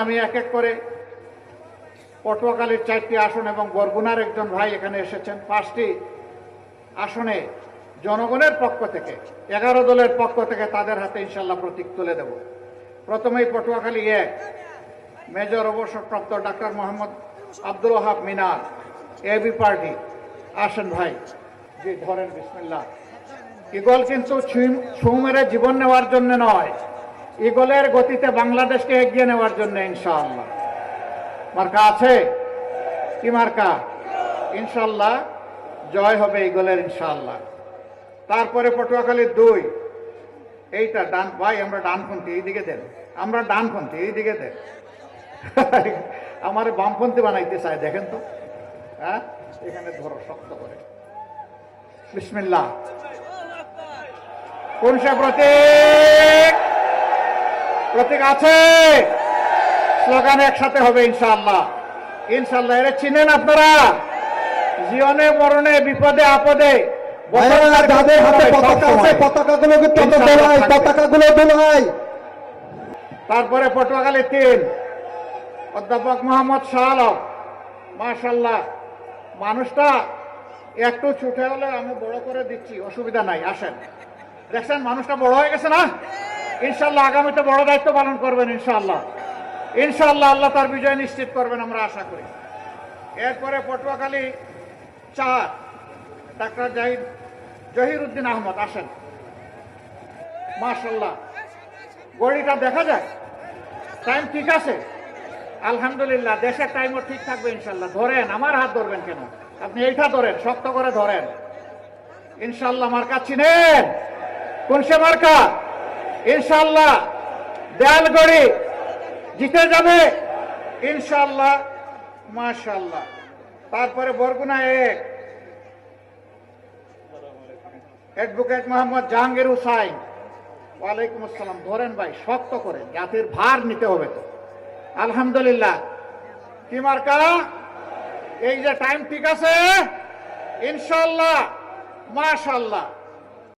আমি এক এক করে পটুয়াখালীর 4টি আসন এবং বরগুনার একজন ভাই এখানে এসেছেন 5টি আসনে জনগণের পক্ষ থেকে 11 দলের পক্ষ থেকে তাদের হাতে ইনশাল্লাহ প্রতীক তুলে দেব। প্রথমেই পটুয়াখালী 1 মেজর অবসরপ্রাপ্ত ডাক্তার মোহাম্মদ আব্দুল ওয়াহাব মিনার, এবি পার্টি। আসেন ভাই, জি ধরেন, বিসমিল্লাহ। ঈগল কিন্তু ছুঁ মেরে জীবন নেওয়ার জন্য নয়, ঈগলের গতিতে বাংলাদেশকে এগিয়ে নেওয়ার জন্য ইনশাআল্লাহ। মার্কা আছে কি মার্কা? ইনশাআল্লাহ জয় হবে ঈগলের ইনশাআল্লাহ। তারপরে পটুয়াখালী 2 এইটা ডান ভাই, আমরা ডানপন্থী, এইদিকে দেন। আমরা ডানপন্থী, এইদিকে দেন। আমার বামপন্থী বানাইতে চায়, দেখেন তো। হ্যাঁ, এখানে ধরো শক্ত করে, বিসমিল্লাহ। কোন সে প্রতীক? প্রতীক আছে, স্লোগান একসাথে হবে ইনশাআল্লাহ। ইনশাআল্লাহ এরা চিনেন আপনারা? জীবনে মরণে বিপদে আপদে যাদের হাতে পতাকা আছে পতাকাগুলো কিন্তু পতাকাগুলো দোলাই। তারপরে পটুয়াখালী 3 অধ্যাপক মোহাম্মদ শাহ আলম, মাশাআল্লাহ। মানুষটা একটু ছুটে হলে আমি বড় করে দিচ্ছি, অসুবিধা নাই, আসেন। দেখছেন মানুষটা বড় হয়ে গেছে না? ইনশাআল্লাহ আগামীতে বড় দায়িত্ব পালন করবেন ইনশাআল্লাহ। ইনশাআল্লাহ আল্লাহ তার বিজয় নিশ্চিত করবেন, আমরা আশা করি। এরপরে পটুয়াখালী 4 ডাক্তার জহিরুদ্দিন আহমদ, আসেন। মাশাআল্লাহ, গড়িটা দেখা যায়, টাইম ঠিক আছে আলহামদুলিল্লাহ। দেশের টাইমও ঠিক থাকবে ইনশাআল্লাহ। ধরেন, আমার হাত ধরবেন কেন? আপনি এইটা ধরেন, শক্ত করে ধরেন ইনশাআল্লাহ। মার্কা চিনেন? কোন সে মার্কা? ইনশাআল্লাহ দেয়ালগড়ি জিতে যাবে ইনশাআল্লাহ, মাশাআল্লাহ। তারপরে বরগুনা 1 অ্যাডভোকেট মোহাম্মদ জাহাঙ্গীর হুসাইন, ওয়ালাইকুম আসসালাম। ধরেন ভাই, শক্ত করে, জাতির ভার নিতে হবে তো। আলহামদুলিল্লাহ। কি মার্কা? এই যে টাইম ঠিক আছে ইনশাআল্লাহ, মাশাআল্লাহ।